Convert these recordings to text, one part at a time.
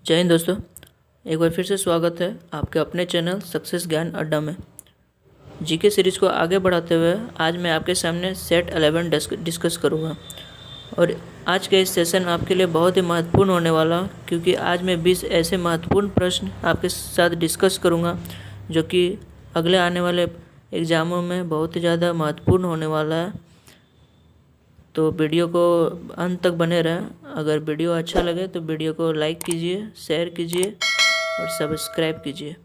जय हिंद दोस्तों, एक बार फिर से स्वागत है आपके अपने चैनल सक्सेस ज्ञान अड्डा में। जीके सीरीज़ को आगे बढ़ाते हुए आज मैं आपके सामने सेट 11 डिस्कस करूँगा और आज के इस सेशन आपके लिए बहुत ही महत्वपूर्ण होने वाला, क्योंकि आज मैं 20 ऐसे महत्वपूर्ण प्रश्न आपके साथ डिस्कस करूँगा जो कि अगले आने वाले एग्ज़ामों में बहुत ही ज़्यादा महत्वपूर्ण होने वाला है। तो वीडियो को अंत तक बने रहें। अगर वीडियो अच्छा लगे तो वीडियो को लाइक कीजिए, शेयर कीजिए और सब्सक्राइब कीजिए।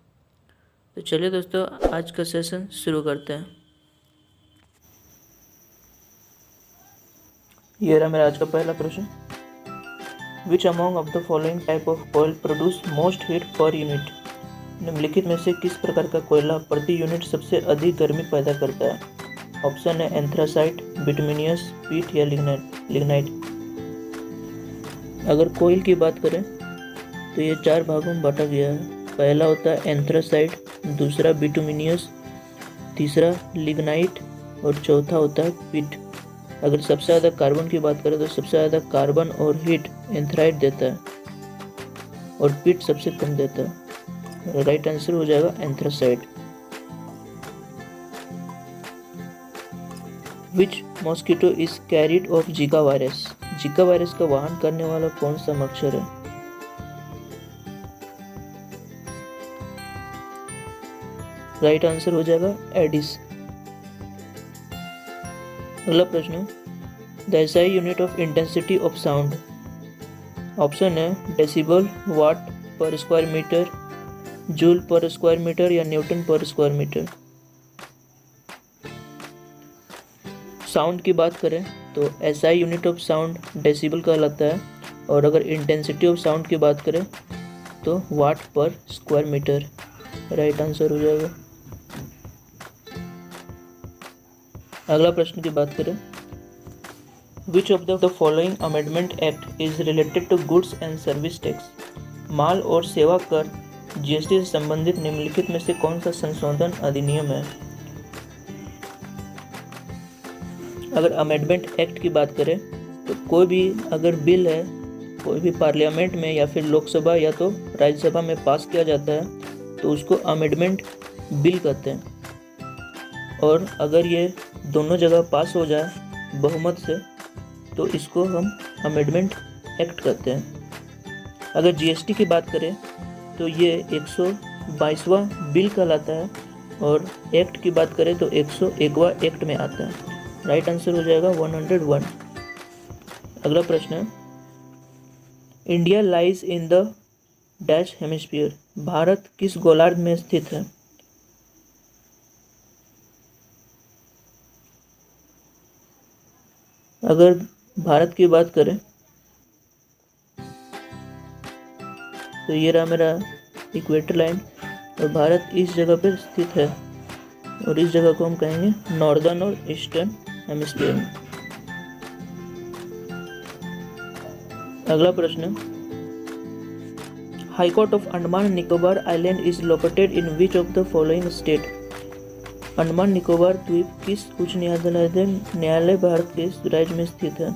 तो चलिए दोस्तों, आज का सेशन शुरू करते हैं। ये रहा मेरा आज का पहला प्रश्न। Which among of the following type of coal produce most heat per unit? निम्नलिखित में से किस प्रकार का कोयला प्रति यूनिट सबसे अधिक गर्मी पैदा करता है? ऑप्शन है एंथ्रासाइट, बिटुमिनियस, पीट या लिग्नाइट। अगर कोयल की बात करें तो ये 4 भागों में बांटा गया है। पहला होता है एंथ्रासाइट, दूसरा बिटुमिनियस, तीसरा लिग्नाइट और चौथा होता है पीट। अगर सबसे ज़्यादा कार्बन की बात करें तो सबसे ज़्यादा कार्बन और हीट एंथ्राइट देता है और पीट सबसे कम देता है। राइट आंसर हो जाएगा anthracite. Which mosquito is carried of Zika virus? Zika virus का वाहन करने वाला कौन सा मच्छर है? राइट आंसर हो जाएगा एडिस। अगला प्रश्न, the SI unit of intensity of sound. Option है decibel, watt per square metre, joule per square metre या newton per square metre. Sound की बात करें तो SI unit of sound decibel कहलाता है, और अगर इंटेंसिटी ऑफ साउंड की बात करें तो वाट per square metre. Right answer हो जाएगा। अगला प्रश्न की बात करें, which of the following amendment act is related to goods and service tax? माल और सेवा कर जीएसटी से संबंधित निम्नलिखित में से कौन सा संशोधन अधिनियम है? अगर अमेंडमेंट एक्ट की बात करें तो कोई भी अगर बिल है, कोई भी पार्लियामेंट में या फिर लोकसभा या तो राज्यसभा में पास किया जाता है तो उसको अमेंडमेंट बिल कहते हैं, और अगर ये दोनों जगह पास हो जाए बहुमत से तो इसको हम अमेंडमेंट एक्ट कहते हैं। अगर जीएसटी की बात करें तो ये 122वां बिल कहलाता है, और एक्ट की बात करें तो 101वां एक्ट में आता है। राइट आंसर हो जाएगा 101। अगला प्रश्न है, India lies in the dash hemisphere? Bharat किस गोलार्ध में स्थित है? अगर भारत की बात करें तो ये रहा मेरा इक्वेटर लाइन, और भारत इस जगह पर स्थित है, और इस जगह को हम कहेंगे नॉर्दर्न और ईस्टर्न हेमिस्फीयर में। अगला प्रश्न, high court of Andaman Nicobar island is located in which of the following state? Andaman Nicobar द्वीप किस उच्च न्यायालय भारत के राज्य में स्थित है?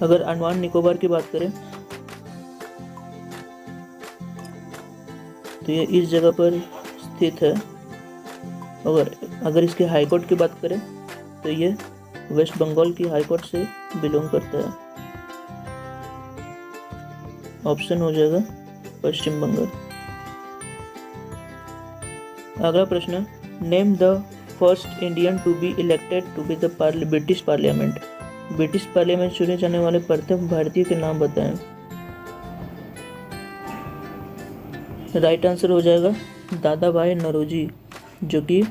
अगर अंडमान निकोबार की बात करें तो ये इस जगह पर स्थित है, और अगर इसके हाई कोर्ट की बात करें तो ये वेस्ट बंगाल की हाई कोर्ट से बिलोंग करता है। ऑप्शन हो जाएगा पश्चिम बंगाल। अगला प्रश्न, name the first Indian to be elected to be the British parliament? British parliament चुने जाने वाले प्रथम भारतीय के नाम बताएं। राइट आंसर हो जाएगा दादा भाई नौरोजी, जो कि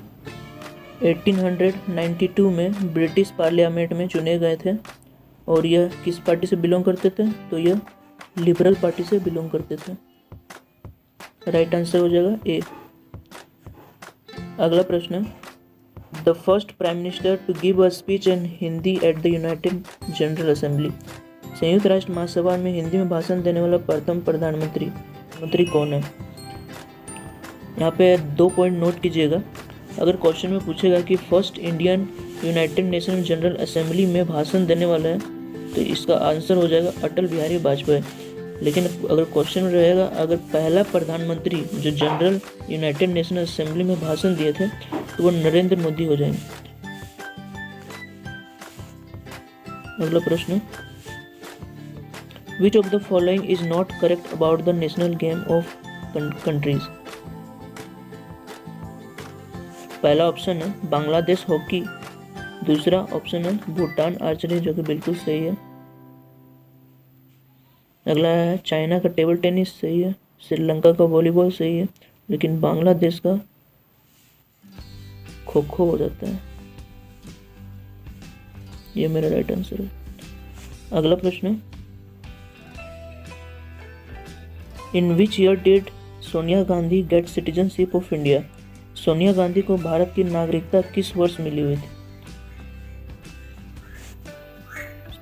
1892 में ब्रिटिश पार्लियामेंट में चुने गए थे, और यह किस पार्टी से बिलोंग करते थे? तो यह लिबरल पार्टी से बिलोंग करते थे। राइट आंसर हो जाएगा ए। अगला प्रश्न, the first prime minister to give a speech in Hindi at the united general assembly? संयुक्त राष्ट्र महासभा में हिंदी में भाषण देने वाला प्रथम प्रधानमंत्री कौन है? यहाँ पे 2 पॉइंट नोट कीजिएगा। अगर क्वेश्चन में पूछेगा कि first Indian United nation general assembly में भाषण देने वाला है तो इसका आंसर हो जाएगा अटल बिहारी वाजपेयी। लेकिन अगर क्वेश्चन में रहेगा अगर पहला प्रधानमंत्री जो जनरल यूनाइटेड नेशन असेंबली में भाषण दिए थे तो वो नरेंद्र मोदी हो जाएंगे। अगला प्रश्न, विच of the following is not correct about the national game of countries. पहला ऑप्शन है बांग्लादेश हॉकी, दूसरा ऑप्शन है भूटान आर्चरी जो कि बिल्कुल सही है। अगला है चाइना का टेबल टेनिस सही है, श्रीलंका का वॉलीबॉल सही है, लेकिन बांग्लादेश का खो खो हो जाता है। ये मेरा राइट आंसर है। अगला प्रश्न, in which year did Sonia Gandhi get citizenship of India. Sonia Gandhi को भारत की नागरिकता किस वर्ष मिली हुई थी।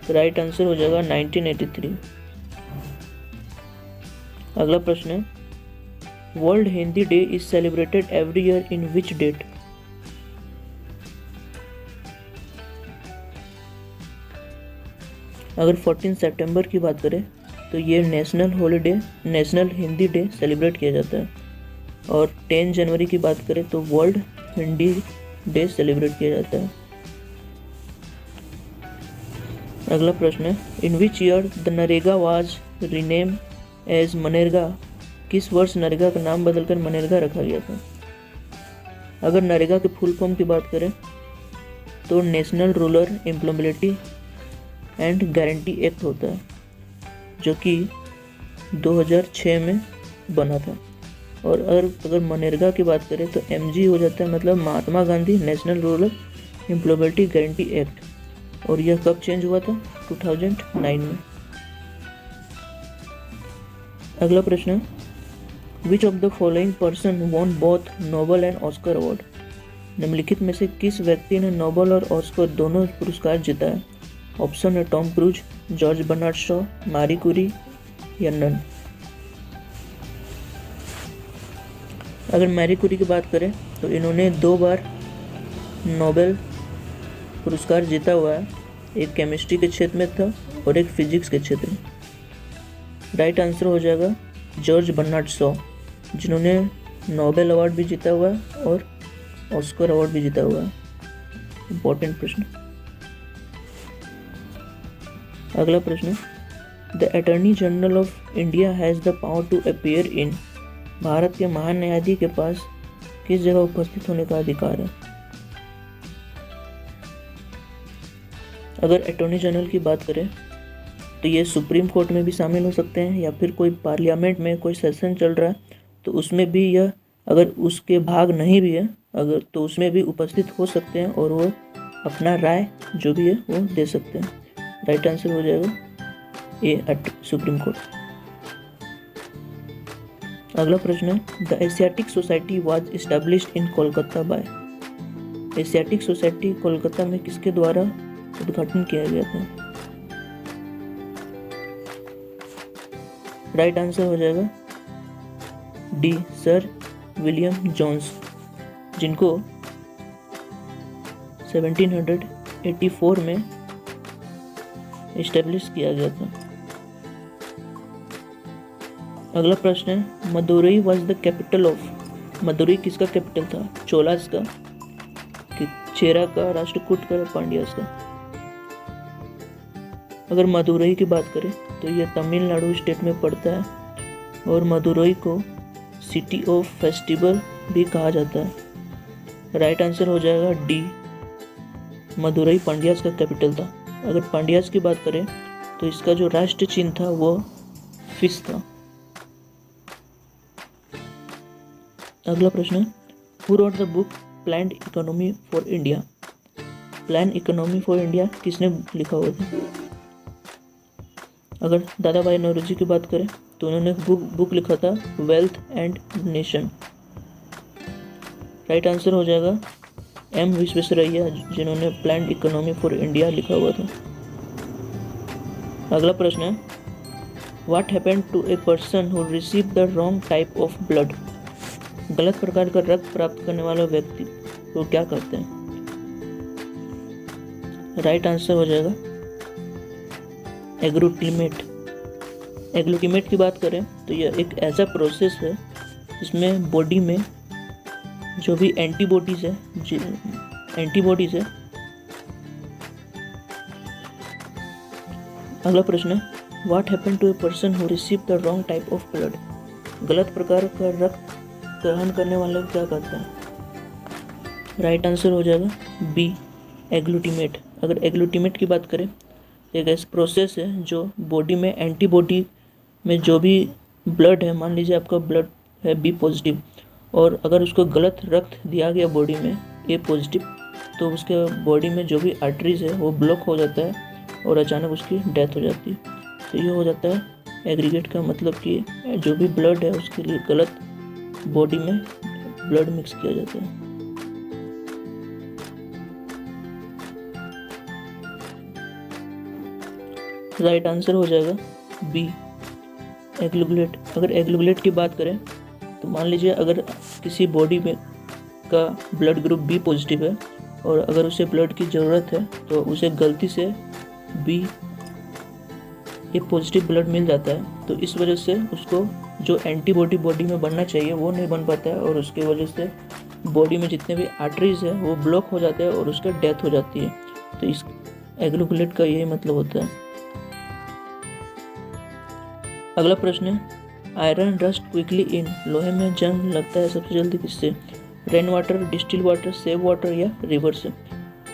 राइट आंसर हो जाएगा 1983। अगला प्रश्न है, world Hindi day is celebrated every year in which date. अगर 14 सितंबर की बात करें तो ये नेशनल हिंदी डे सेलिब्रेट किया जाता है, और 10 जनवरी की बात करें तो वर्ल्ड हिंदी डे सेलिब्रेट किया जाता है। अगला प्रश्न है, in which year the NREGA was rename as मनरेगा। किस वर्ष नरेगा का नाम बदलकर मनरेगा रखा गया था। अगर नरेगा के फुल फॉर्म की बात करें तो national rural employability and guarantee act होता है, जो कि 2006 में बना था। और अगर मनरेगा की बात करें तो MG हो जाता है, मतलब Mahatma Gandhi national rural employability guarantee act, और यह कब चेंज हुआ था 2009 में। अगला प्रश्न है, which of the following person won both Nobel and Oscar award. निम्नलिखित में से किस व्यक्ति ने नोबेल और ऑस्कर दोनों पुरस्कार जीता है। ऑप्शन है Tom Cruise, George Bernard Shaw, Marie Curie या नन। अगर मैरी कुरी की बात करें तो इन्होंने 2 बार नोबेल पुरस्कार जीता हुआ है, एक केमिस्ट्री के क्षेत्र में था और एक फिजिक्स के क्षेत्र में। राइट आंसर हो जाएगा जॉर्ज बर्नार्ड शॉ, जिन्होंने नोबेल अवार्ड भी जीता हुआ है और ऑस्कर अवार्ड भी जीता हुआ है। इम्पोर्टेंट प्रश्न। अगला प्रश्न, the attorney general of India has the power to appear in. Bharat के महान्यायाधीश के पास किस जगह उपस्थित होने का अधिकार है। अगर अटॉर्नी जनरल की बात करें तो ये सुप्रीम कोर्ट में भी शामिल हो सकते हैं, या फिर कोई पार्लियामेंट में कोई सेशन चल रहा है तो उसमें भी यह, अगर उसके भाग नहीं भी है अगर, तो उसमें भी उपस्थित हो सकते हैं और वो अपना राय जो भी है वो दे सकते हैं। राइट आंसर हो जाएगा ए सुप्रीम कोर्ट। अगला प्रश्न है, the Asiatic society was established in Kolkata by. Asiatic society Kolkata में किसके द्वारा उद्घाटन किया गया था। राइट आंसर हो जाएगा डी सर विलियम जोन्स, जिनको 1784 में एस्टेब्लिश किया गया था। अगला प्रश्न है, Madurai was the capital of. Madurai किसका कैपिटल था, चोलास का, चेरा का, राष्ट्रकूट का, पांड्यास का। अगर मदुरई की बात करें तो यह तमिलनाडु स्टेट में पड़ता है और मदुरई को सिटी ऑफ फेस्टिवल भी कहा जाता है। राइट आंसर हो जाएगा डी, मदुरई पांड्यास का कैपिटल था। अगर पांड्यास की बात करें तो इसका जो राष्ट्र चिन्ह था वो फिश था। अगला प्रश्न है, who wrote the book planned economy for India. Plan economy for India किसने लिखा हुआ था। अगर दादा भाई नौरोजी की बात करें तो उन्होंने बुक लिखा था wealth and nation. Right answer हो जाएगा एम विश्वेश्वरैया, जिन्होंने प्लान्ड इकोनॉमी फॉर इंडिया लिखा हुआ था। अगला प्रश्न है, what happened to a person who receive the wrong type of blood. गलत प्रकार का रक्त प्राप्त करने वाला व्यक्ति वो क्या करते हैं। राइट आंसर हो जाएगा एग्लूटिमेट की बात करें तो यह एक ऐसा प्रोसेस है जिसमें बॉडी में जो भी एंटीबॉडीज़ है। अगला प्रश्न है, what happen to a person who receive the wrong type of blood. गलत प्रकार का रक्त ग्रहण करने वाले को क्या कहते हैं? राइट आंसर हो जाएगा बी, एग्लूटिमेट। अगर एग्लूटिमेट की बात करें तो एक ऐसा प्रोसेस है जो बॉडी में एंटीबॉडी में जो भी ब्लड है, मान लीजिए आपका ब्लड है बी पॉजिटिव और अगर उसको गलत रक्त दिया गया बॉडी में ए पॉजिटिव, तो उसके बॉडी में जो भी आर्टरीज है वो ब्लॉक हो जाता है और अचानक उसकी डेथ हो जाती है। तो ये हो जाता है एग्रीगेट का मतलब कि जो भी ब्लड है उसके लिए गलत बॉडी में ब्लड मिक्स किया जाता है। राइट आंसर हो जाएगा बी, एग्लूगुलेट। अगर एग्लूगुलेट की बात करें तो मान लीजिए अगर किसी बॉडी में का ब्लड ग्रुप बी पॉजिटिव है और अगर उसे ब्लड की ज़रूरत है तो उसे गलती से बी ए पॉजिटिव ब्लड मिल जाता है, तो इस वजह से उसको जो एंटीबॉडी बॉडी में बनना चाहिए वो नहीं बन पाता है और उसकी वजह से बॉडी में जितने भी आर्टरीज है वो ब्लॉक हो जाते हैं और उसका डेथ हो जाती है। तो इस एग्लूगुलेट का यही मतलब होता है। अगला प्रश्न है, आयरन रस्ट क्विकली इन। लोहे में जंग लगता है सबसे जल्दी किससे? Rain water, distil water, save water या रिवर से।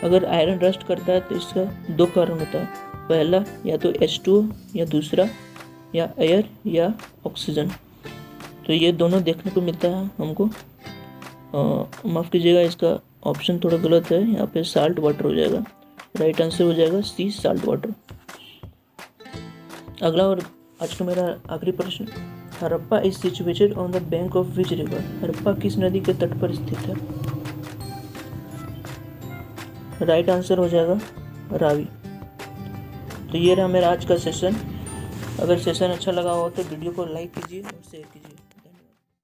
अगर आयरन रस्ट करता है तो इसका दो कारण होता है, पहला या तो H2 या दूसरा या एयर या ऑक्सीजन। तो ये दोनों देखने को मिलता है हमको। माफ़ कीजिएगा, इसका ऑप्शन थोड़ा गलत है, यहाँ पे साल्ट वाटर हो जाएगा। राइट आंसर हो जाएगा सी, साल्ट वाटर। अगला और आज का मेरा आखिरी प्रश्न, Harappa is situated on the bank of which river. Harappa किस नदी के तट पर स्थित है? राइट आंसर हो जाएगा रावी। तो ये रहा मेरा आज का सेशन। अगर सेशन अच्छा लगा हो तो वीडियो को लाइक कीजिए और शेयर कीजिए।